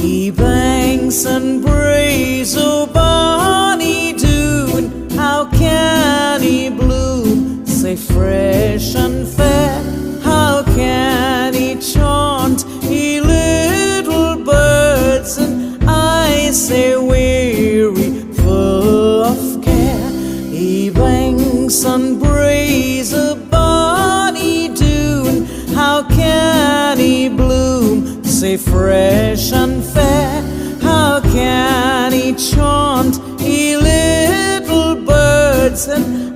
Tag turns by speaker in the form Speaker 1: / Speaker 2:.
Speaker 1: He banks and braes, oh bonny Doon, how can he bloom, say fresh and fair? How can he chaunt, he little birds, and I say weary, full of care? He banks and braes, oh bonny Doon, how can he bloom, say fresh and fair? How can he chaunt, he little birds, and